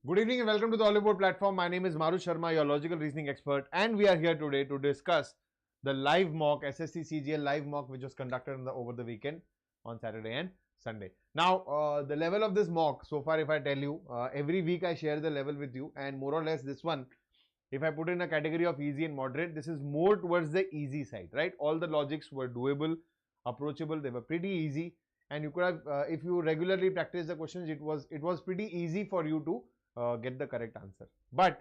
Good evening and welcome to the Oliveboard platform. My name is Maru Sharma, your logical reasoning expert, and we are here today to discuss the live mock SSC CGL live mock which was conducted over the weekend on Saturday and Sunday. Now, the level of this mock so far, if I tell you, every week I share the level with you, and more or less this one, if I put in a category of easy and moderate, this is more towards the easy side, right? All the logics were doable, approachable, they were pretty easy, and you could have, if you regularly practice the questions, it was pretty easy for you to get the correct answer. But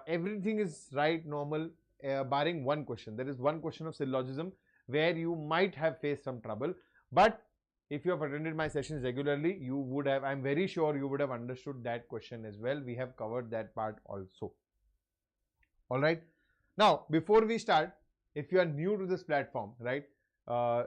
everything is right, normal, barring one question. There is one question of syllogism where you might have faced some trouble. But if you have attended my sessions regularly, you would have, I'm very sure you would have understood that question as well. We have covered that part also. All right. Now, before we start, if you are new to this platform, right,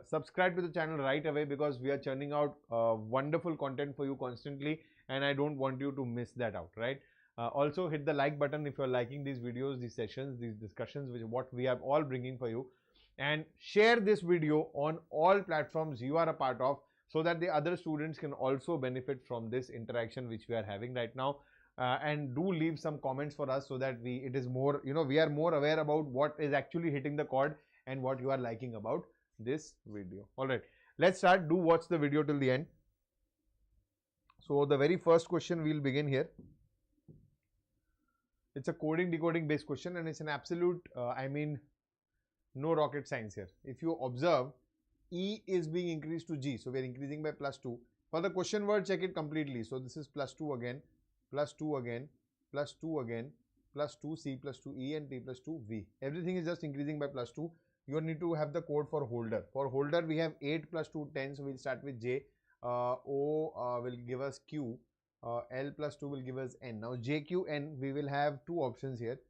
subscribe to the channel right away because we are churning out wonderful content for you constantly, and I don't want you to miss that out, right? Also hit the like button if you're liking these videos, these sessions, these discussions, which what we are all bringing for you, and share this video on all platforms you are a part of so that the other students can also benefit from this interaction which we are having right now. And do leave some comments for us so that it is more, we are more aware about what is actually hitting the chord and what you are liking about this video. All right, let's start. Do watch the video till the end. So the very first question we'll begin here. It's a coding decoding based question, and it's an absolute, no rocket science here. If you observe, E is being increased to G, so we are increasing by +2. For the question word, check it completely. So this is +2 again, +2 again, +2 again, +2C, +2E, and T +2V. Everything is just increasing by +2. You need to have the code for holder. For holder, we have 8 +2, 10. So we'll start with J. O will give us Q. L +2 will give us N. Now J, Q, N, we will have two options here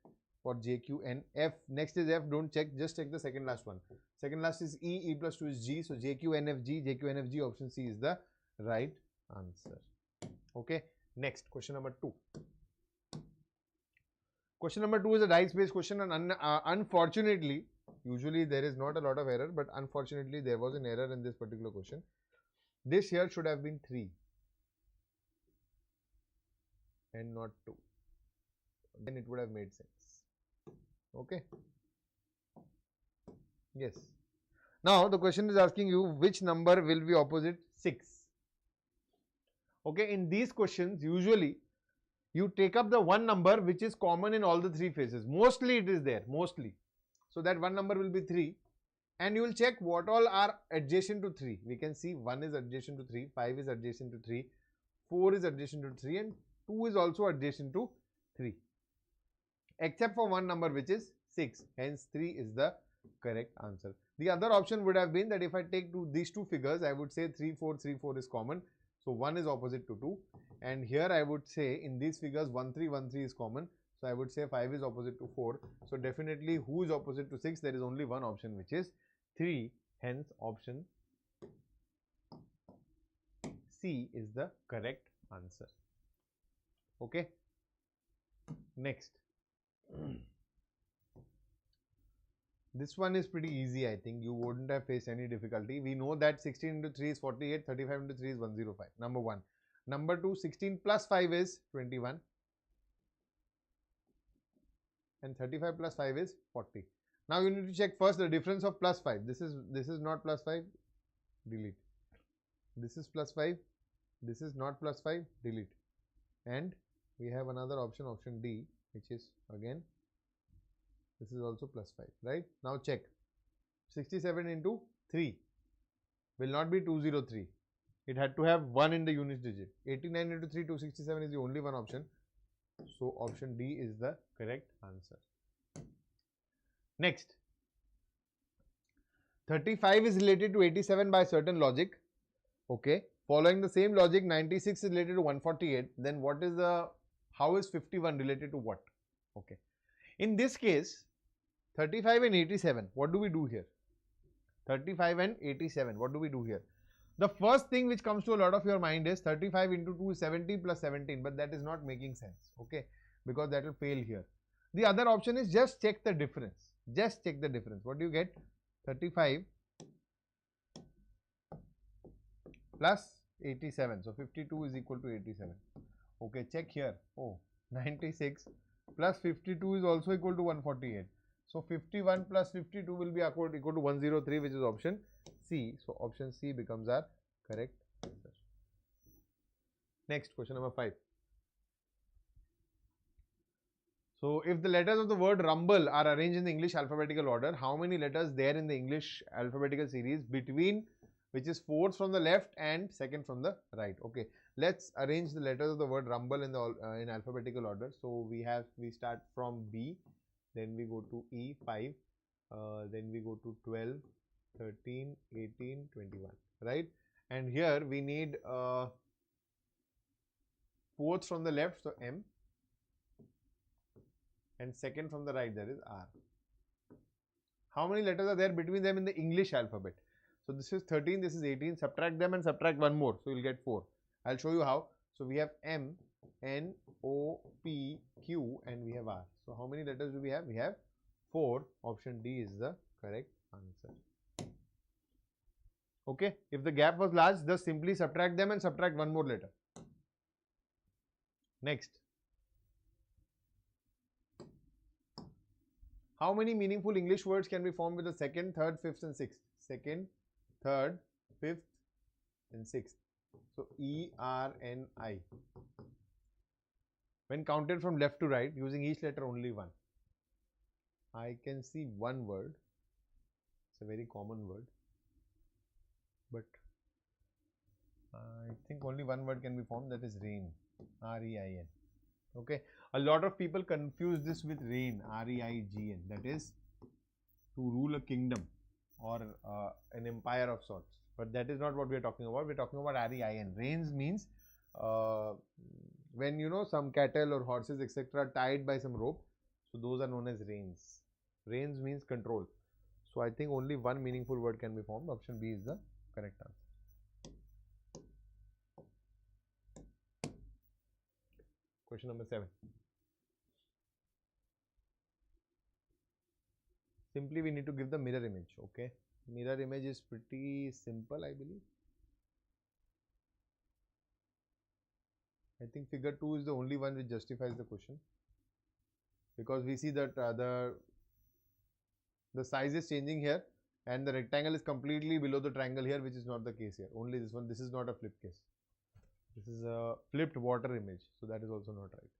for J, Q, N. F, next is F, don't check, just check the second last one. Second last is E, E +2 is G. So J, Q, N, F, G, J, Q, N, F, G, option C is the right answer. Okay, next, question number 2. Question number 2 is a dice based question, and unfortunately, usually there is not a lot of error, but unfortunately there was an error in this particular question. This here should have been 3 and not 2. Then it would have made sense. Okay. Yes. Now the question is asking you which number will be opposite 6. Okay. In these questions, usually you take up the one number which is common in all the three phases. Mostly it is there. Mostly. So that one number will be 3. And you will check what all are adjacent to 3. We can see 1 is adjacent to 3, 5 is adjacent to 3, 4 is adjacent to 3, and 2 is also adjacent to 3. Except for one number which is 6. Hence 3 is the correct answer. The other option would have been that if I take these two figures, I would say 3, 4, 3, 4 is common. So 1 is opposite to 2. And here I would say in these figures 1, 3, 1, 3 is common. So I would say 5 is opposite to 4. So definitely who is opposite to 6? There is only one option which is 3. Hence option C is the correct answer. Okay. Next. This one is pretty easy. I think you wouldn't have faced any difficulty. We know that 16 into 3 is 48, 35 into 3 is 105. Number 1. Number 2, 16 plus 5 is 21. And 35 plus 5 is 40. Now you need to check first the difference of plus 5. This is not plus 5. Delete. This is plus 5. This is not plus 5. Delete. And we have another option, option D, which is again, this is also plus 5, right? Now check. 67 into 3 will not be 203. It had to have 1 in the unit digit. 89 into 3, 267 is the only one option. So option D is the correct answer. Next. 35 is related to 87 by certain logic. Okay. Following the same logic, 96 is related to 148. Then what is how is 51 related to what? Okay. In this case, 35 and 87, what do we do here? 35 and 87, what do we do here? The first thing which comes to a lot of your mind is 35 into 2 is 70 plus 17, but that is not making sense, okay, because that will fail here. The other option is just check the difference. Just check the difference. What do you get? 35 plus 87. So 52 is equal to 87. Okay, check here. Oh, 96 plus 52 is also equal to 148. So 51 plus 52 will be equal to 103, which is option C. So option C becomes our correct answer. Next, question number 5. So if the letters of the word rumble are arranged in the English alphabetical order, how many letters there in the English alphabetical series between which is fourth from the left and second from the right? Okay, let's arrange the letters of the word rumble in the in alphabetical order. So we start from B, then we go to E, 5, then we go to 12, 13, 18, 21, right? And here we need fourth from the left, so M, and second from the right, there is R. How many letters are there between them in the English alphabet? So this is 13, this is 18, subtract them and subtract one more, so you'll get 4. I'll show you how. So we have M, N, O, P, Q, and we have R. So how many letters do we have? We have 4. Option D is the correct answer. Okay, if the gap was large, just simply subtract them and subtract one more letter. Next. How many meaningful English words can be formed with the second, third, fifth, and sixth? Second, third, fifth, and sixth. So E, R, N, I. When counted from left to right, using each letter only one. I can see one word. It's a very common word. But I think only one word can be formed, that is rain. R-E-I-N. Okay. A lot of people confuse this with reign, R-E-I-G-N, that is to rule a kingdom or an empire of sorts. But that is not what we are talking about. We are talking about R-E-I-N. Reins means when some cattle or horses etc. are tied by some rope. So those are known as reins. Reins means control. So I think only one meaningful word can be formed. Option B is the correct answer. Question number 7. Simply we need to give the mirror image. Okay, mirror image is pretty simple, I believe. I think figure 2 is the only one which justifies the question, because we see that the size is changing here and the rectangle is completely below the triangle here, which is not the case here. Only this one. This is not a flip case. This is a flipped water image, so that is also not right.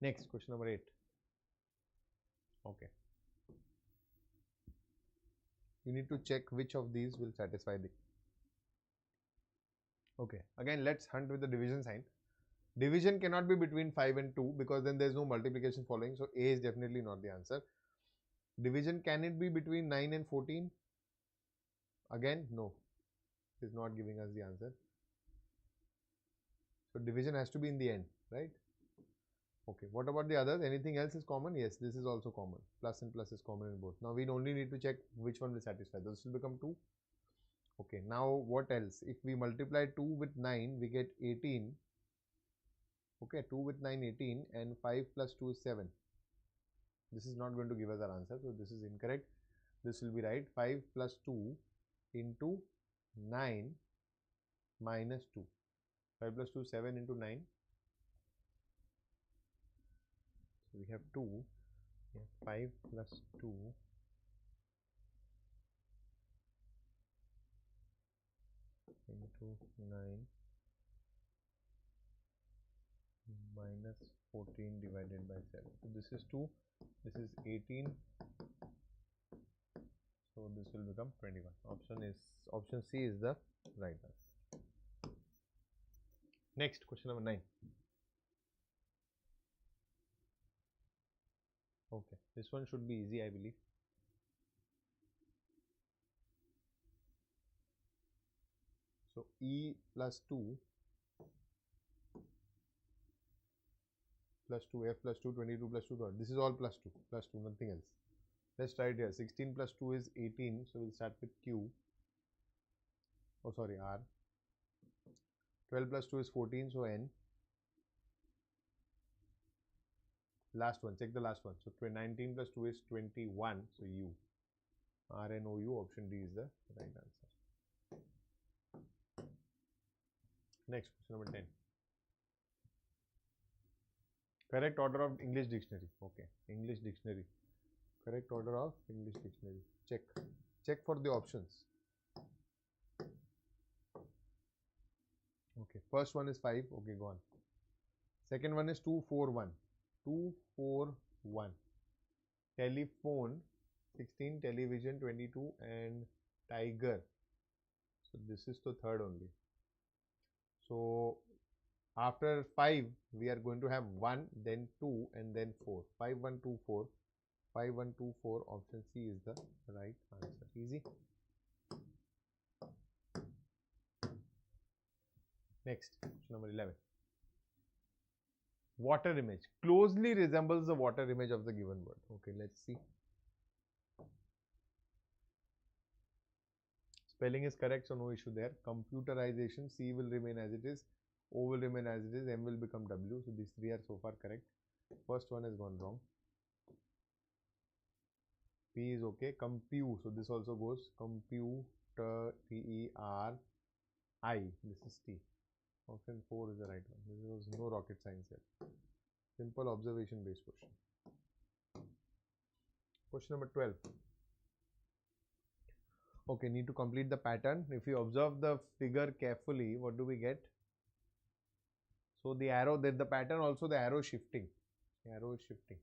Next, question number 8. Okay. You need to check which of these will satisfy the. Okay, again let's hunt with the division sign. Division cannot be between 5 and 2 because then there is no multiplication following, so A is definitely not the answer. Division, can it be between 9 and 14? Again, no, it is not giving us the answer. So division has to be in the end, right? Okay, what about the others? Anything else is common? Yes, this is also common. Plus and plus is common in both. Now we only need to check which one will satisfy. This will become 2. Okay, now what else? If we multiply 2 with 9, we get 18. Okay, 2 with 9, 18, and 5 plus 2 is 7. This is not going to give us our answer, so this is incorrect. This will be right. 5 plus 2 into 9 minus 2. 5 plus 2, 7 into 9. So we have 2. We have 5 plus 2 into 9 minus 14 divided by 7. So this is 2. This is 18. So this will become 21. Option C is the right answer. Next, question number 9. Okay, this one should be easy, I believe. So E plus 2 plus 2, F plus 2, 22 plus 2, this is all plus 2, nothing else. Let's try it here. 16 plus 2 is 18, so we'll start with Q. Oh, sorry, R. 12 plus 2 is 14, so N. Last one, check the last one. So 19 plus 2 is 21, so U. R, N, O, U, option D is the right answer. Next, question number 10. Correct order of English dictionary. Okay, English dictionary. Correct order of English dictionary. Check. Check for the options. Okay, first one is 5. Okay, go on. Second one is 241. 241. Telephone 16, television 22, and tiger. So this is the third only. So after 5, we are going to have 1, then 2, and then 4. 5, 1, 2, 4. 5, 1, 2, 4. Option C is the right answer. Easy. Next, question number 11. Water image closely resembles the water image of the given word. Okay, let's see. Spelling is correct, so no issue there. Computerization, C will remain as it is, O will remain as it is, M will become W. So these three are so far correct. First one has gone wrong. P is okay. Compute, so this also goes. Computer, T-E-R-I. This is T. Option 4 is the right one. There was no rocket science here. Simple observation based question. Question number 12. Okay, need to complete the pattern. If you observe the figure carefully, what do we get? So the arrow, the pattern also, the arrow is shifting. The arrow is shifting.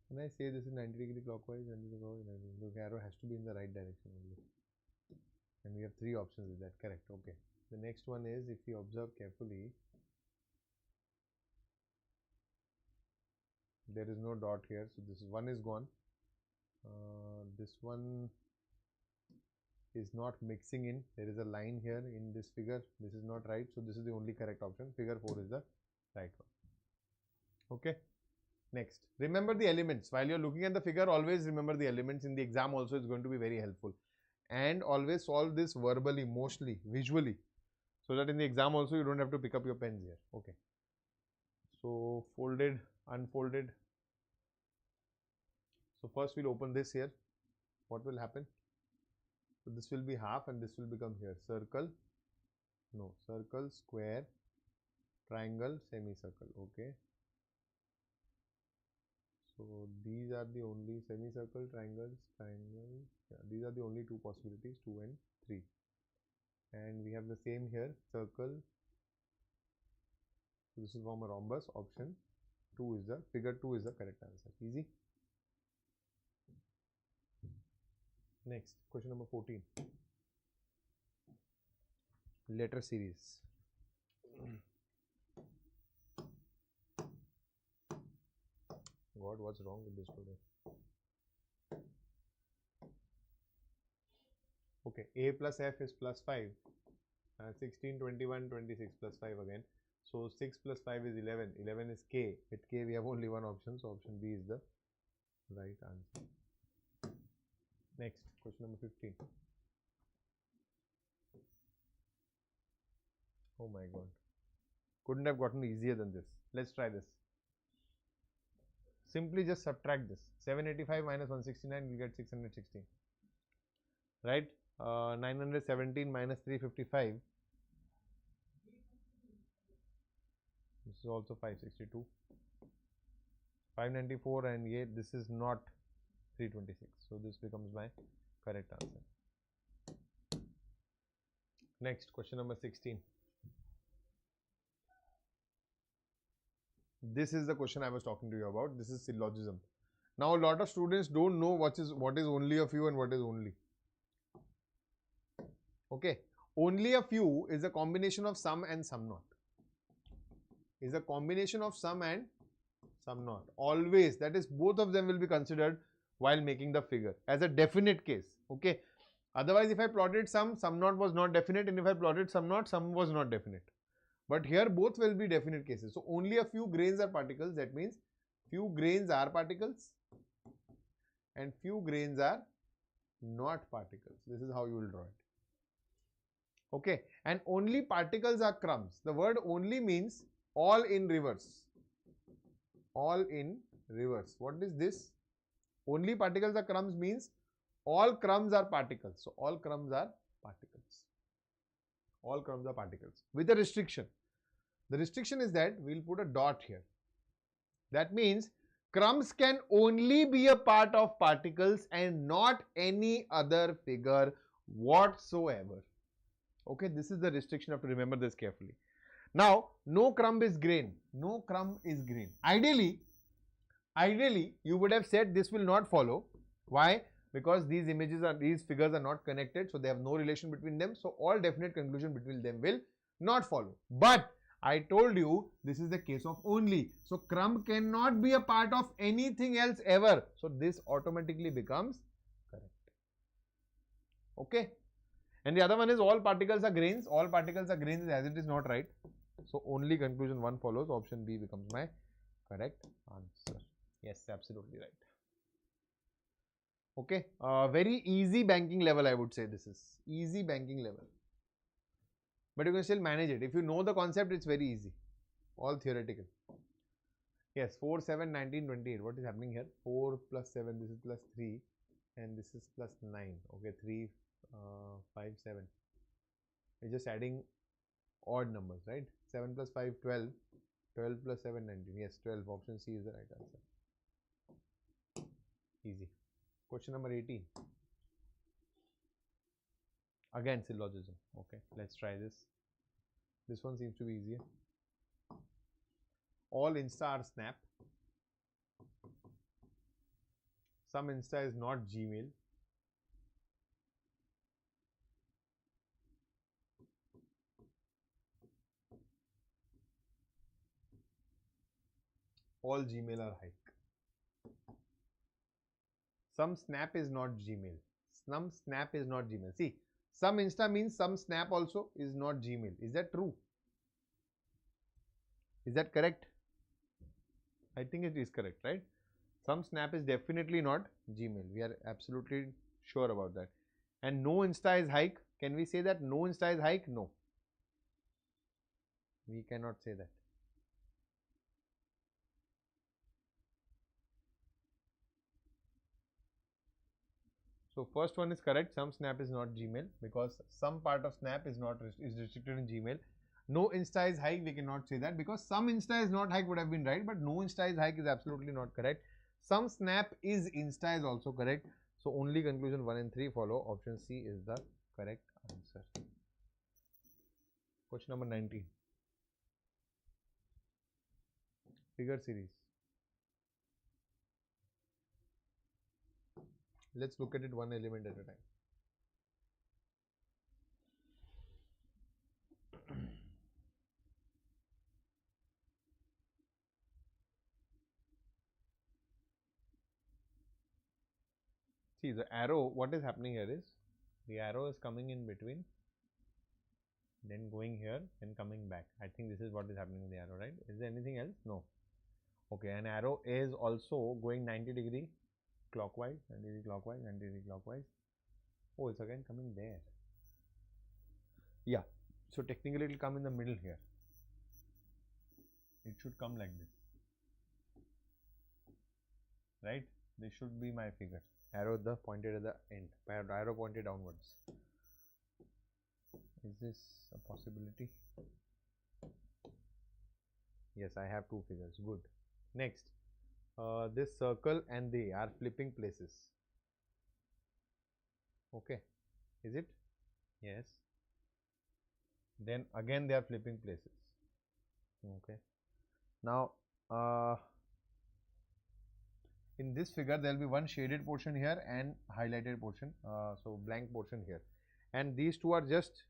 Can I say this is 90-degree clockwise and this is always 90 degree? The arrow has to be in the right direction only. And we have 3 options with that. Correct. Okay. The next one is, if you observe carefully, there is no dot here. So this one is gone. This one is not mixing in. There is a line here in this figure. This is not right. So this is the only correct option. Figure 4 is the right one. Okay. Next, remember the elements. While you're looking at the figure, always remember the elements. In the exam also, it's going to be very helpful. And always solve this verbally, mostly, visually. So that in the exam also, you don't have to pick up your pens here. Okay. So, folded, unfolded. So, first we'll open this here. What will happen? So, this will be half and this will become here. Circle. No. Circle, square, triangle, semicircle. Okay. So these are the only semicircle, triangles, triangle. Yeah, these are the only 2 possibilities, 2 and 3. And we have the same here, circle. So this is from a rhombus. Option 2 is the, figure 2 is the correct answer. Easy. Next, question number 14. Letter series. God, what's wrong with this today? Okay, A plus F is plus 5. 16, 21, 26 plus 5 again. So 6 plus 5 is 11. 11 is K. With K, we have only one option. So option B is the right answer. Next, question number 15. Oh my God. Couldn't have gotten easier than this. Let's try this. Simply just subtract this. 785 minus 169, you get 616. Right? 917 minus 355. This is also 562. 594 and yet this is not 326. So this becomes my correct answer. Next, question number 16. This is the question I was talking to you about. This is syllogism. Now, a lot of students don't know what is only a few and what is only. Okay. Only a few is a combination of some and some not. Is a combination of some and some not. Always. That is, both of them will be considered while making the figure as a definite case. Okay. Otherwise, if I plotted some not was not definite, and if I plotted some not, some was not definite. But here both will be definite cases. So only a few grains are particles. That means few grains are particles and few grains are not particles. This is how you will draw it. Okay. And only particles are crumbs. The word only means all in reverse. All in reverse. What is this? Only particles are crumbs means all crumbs are particles. So all crumbs are particles. All crumbs are particles with a restriction. The restriction is that we'll put a dot here. That means crumbs can only be a part of particles and not any other figure whatsoever. Okay, this is the restriction. You have to remember this carefully. Now, no crumb is grain. No crumb is grain. Ideally, you would have said this will not follow. Why? Because these figures are not connected, so they have no relation between them. So all definite conclusion between them will not follow. But I told you this is the case of only. So crumb cannot be a part of anything else ever. So this automatically becomes correct. Okay. And the other one is all particles are grains. All particles are grains as it is not right. So only conclusion 1 follows. Option B becomes my correct answer. Yes, absolutely right. Okay. Very easy banking level, I would say this is. Easy banking level. But you can still manage it. If you know the concept, it's very easy. All theoretical. Yes, 4, 7, 19, 28. What is happening here? 4 plus 7, this is plus 3 and this is plus 9. Okay, 3, 5, 7. We're just adding odd numbers, right? 7 plus 5, 12. 12 plus 7, 19. Yes, 12. Option C is the right answer. Easy. Question number 18. Again, syllogism. Okay, let's try this. This one seems to be easier. All Insta are Snap. Some Insta is not Gmail. All Gmail are Hike. Some Snap is not Gmail. Some Snap is not Gmail. See, some Insta means some Snap also is not Gmail. Is that true? Is that correct? I think it is correct, right? Some Snap is definitely not Gmail. We are absolutely sure about that. And no Insta is Hike. Can we say that no Insta is Hike? No. We cannot say that. So first one is correct. Some Snap is not Gmail because some part of Snap is restricted in Gmail. No Insta is Hike. We cannot say that because some Insta is not Hike would have been right, but no Insta is Hike is absolutely not correct. Some Snap is Insta is also correct. So only conclusion 1 and 3 follow. Option C is the correct answer. Question number 19. Figure series. Let's look at it one element at a time. See the arrow, what is happening here is the arrow is coming in between, then going here and coming back. I think this is what is happening with the arrow, right? Is there anything else? No. Okay, an arrow is also going 90 degree clockwise, 90 degree clockwise, 90 degree clockwise. Oh, it's again coming there. Yeah, so technically it will come in the middle here. It should come like this, right? This should be my figure. Arrow pointed at the end, arrow pointed downwards. Is this a possibility? Yes, I have two figures. Good. Next, this circle and they are flipping places. Okay, is it? Yes. Then again they are flipping places. Okay. Now, in this figure there will be one shaded portion here and highlighted portion, so blank portion here, and these two are just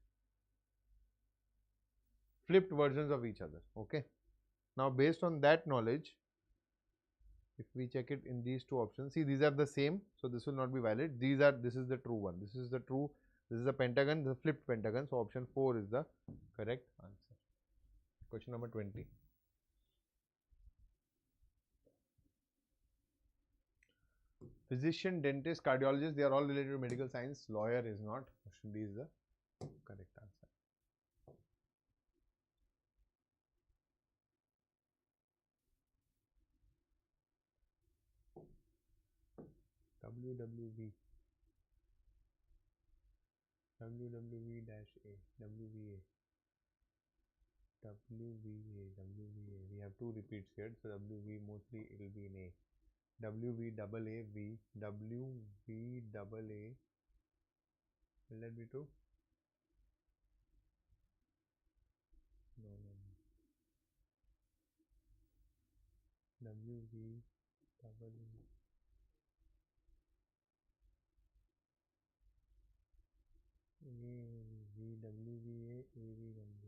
flipped versions of each other. Okay. Now based on that knowledge, if we check it in these two options, see these are the same, so this will not be valid. This is the true one. This is the true. This is the pentagon, the flipped pentagon. So option 4 is the correct answer. Question number 20. Physician, dentist, cardiologist, they are all related to medical science. Lawyer is not. Option D is the correct answer. WWV. WWV dash A, WVA, WVA, WVA. We have two repeats here, so WV mostly it will be in A. WV double A V, WV double A. Will that be true? No, no, no. WV double A. VWVA, AVW.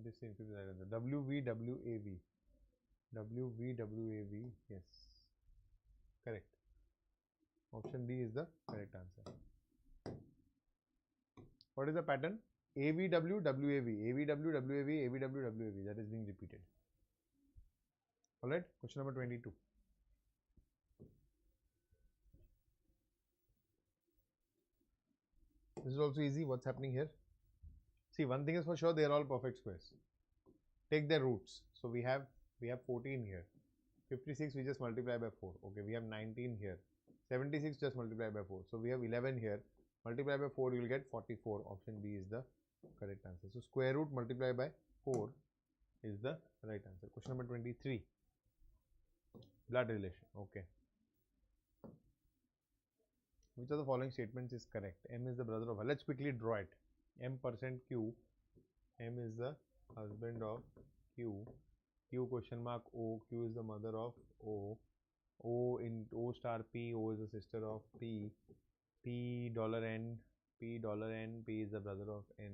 This seems to be right answer. WVWAV. WVWAV. Yes. Correct. Option D is the correct answer. What is the pattern? AVW, WAV, AVW, WAV, AVW, WAV. That is being repeated. Alright, question number 22. This is also easy. What's happening here? See, one thing is for sure, they are all perfect squares. Take their roots. So we have 14 here. 56 we just multiply by 4. Okay, we have 19 here. 76 just multiply by 4. So we have 11 here. Multiply by 4, you will get 44. Option B is the correct answer. So square root multiply by 4 is the right answer. Question number 23. Blood relation. Okay. Which of the following statements is correct? M is the brother of. Let's quickly draw it. M% Q. M is the husband of Q. Q question mark O. Q is the mother of O. O in O star P. O is the sister of P. P dollar N. P dollar N. P is the brother of N.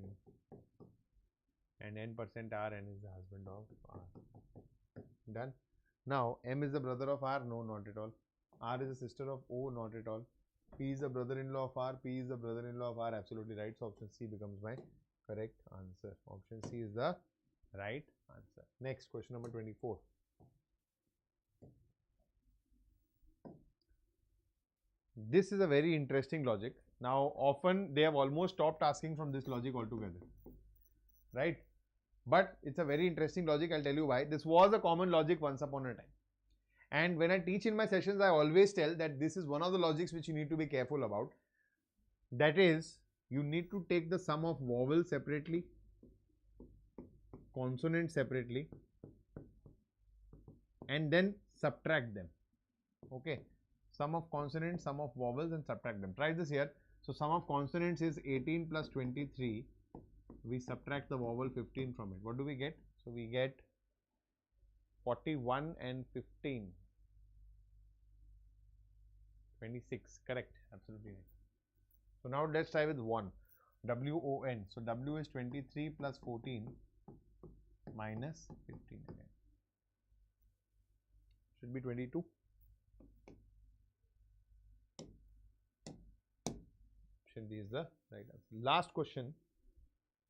And N% R. N is the husband of R. Done. Now M is the brother of R. No, not at all. R is the sister of O. Not at all. P is the brother-in-law of R. P is the brother-in-law of R. Absolutely right. So option C becomes my correct answer. Option C is the right answer. Next, question number 24. This is a very interesting logic. Now, often they have almost stopped asking from this logic altogether, right? But it's a very interesting logic. I'll tell you why. This was a common logic once upon a time. And when I teach in my sessions, I always tell that this is one of the logics which you need to be careful about. That is, you need to take the sum of vowels separately, consonants separately, and then subtract them. Okay. Sum of consonants, sum of vowels, and subtract them. Try this here. So sum of consonants is 18 plus 23. We subtract the vowel 15 from it. What do we get? So we get 41 and 15. 26. Correct. Absolutely right. So now let's try with 1. W-O-N. So W is 23 plus 14 minus 15 again. Should be 22. Option D is the right answer. Last question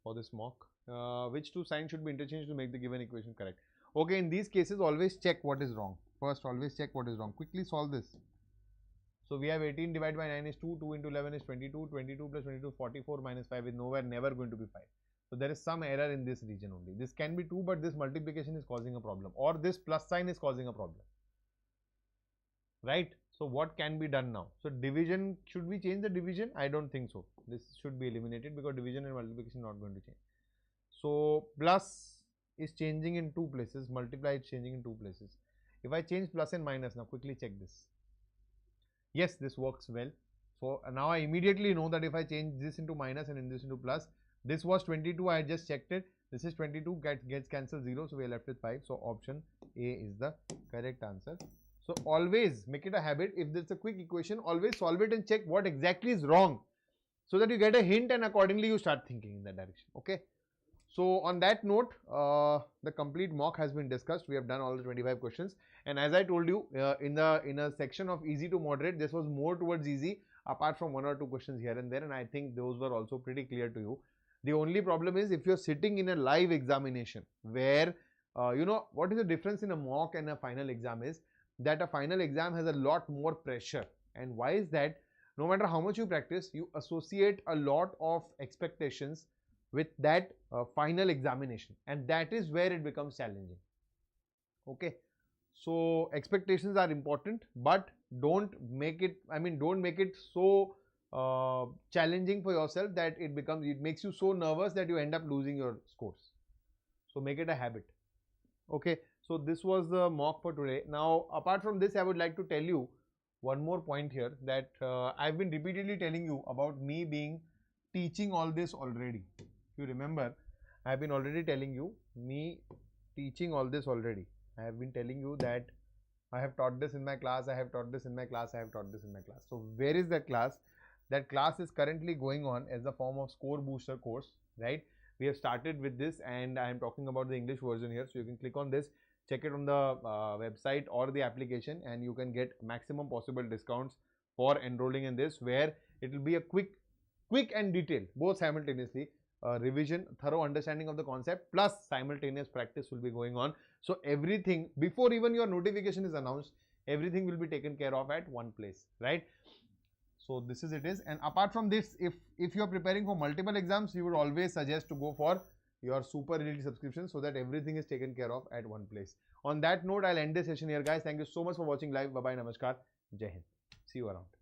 for this mock. Which two signs should be interchanged to make the given equation correct? Okay, in these cases, always check what is wrong. First, always check what is wrong. Quickly solve this. So we have 18 divided by 9 is 2, 2 into 11 is 22, 22 plus 22, 44 minus 5 is nowhere, never going to be 5. So there is some error in this region only. This can be 2, but this multiplication is causing a problem, or this plus sign is causing a problem, right? So what can be done now? So division, should we change the division? I don't think so. This should be eliminated because division and multiplication are not going to change. So plus is changing in 2 places, multiply is changing in 2 places. If I change plus and minus, now quickly check this. Yes, this works well. So now I immediately know that if I change this into minus and in this into plus, this was 22, I just checked it. This is 22, gets cancelled 0, so we are left with 5. So option A is the correct answer. So always make it a habit. If there's a quick equation, always solve it and check what exactly is wrong, so that you get a hint and accordingly you start thinking in that direction. Okay. So on that note, the complete mock has been discussed. We have done all the 25 questions, and as I told you, in a section of easy to moderate, this was more towards easy, apart from 1 or 2 questions here and there, and I think those were also pretty clear to you. The only problem is if you're sitting in a live examination where you know what is the difference in a mock and a final exam is that a final exam has a lot more pressure. And why is that? No matter how much you practice, you associate a lot of expectations with that final examination, and that is where it becomes challenging. Okay, so expectations are important, but don't make it, don't make it so challenging for yourself that it makes you so nervous that you end up losing your scores. So make it a habit. Okay, so this was the mock for today. Now apart from this, I would like to tell you one more point here, that I've been repeatedly telling you about me being teaching all this already. If you remember, I've been already telling you me teaching all this already. I have been telling you that I have taught this in my class, I have taught this in my class, I have taught this in my class. So where is that class? That class is currently going on as a form of score booster course, right? We have started with this, and I am talking about the English version here. So you can click on this, check it on the website or the application, and you can get maximum possible discounts for enrolling in this, where it will be a quick and detailed, both simultaneously, revision, thorough understanding of the concept, plus simultaneous practice will be going on. So everything, before even your notification is announced, everything will be taken care of at one place, right? So this is it is. And apart from this, if you are preparing for multiple exams, you would always suggest to go for your super elite subscription, so that everything is taken care of at one place. On that note, I'll end this session here, guys. Thank you so much for watching live. Bye bye, namaskar, jai hind. See you around.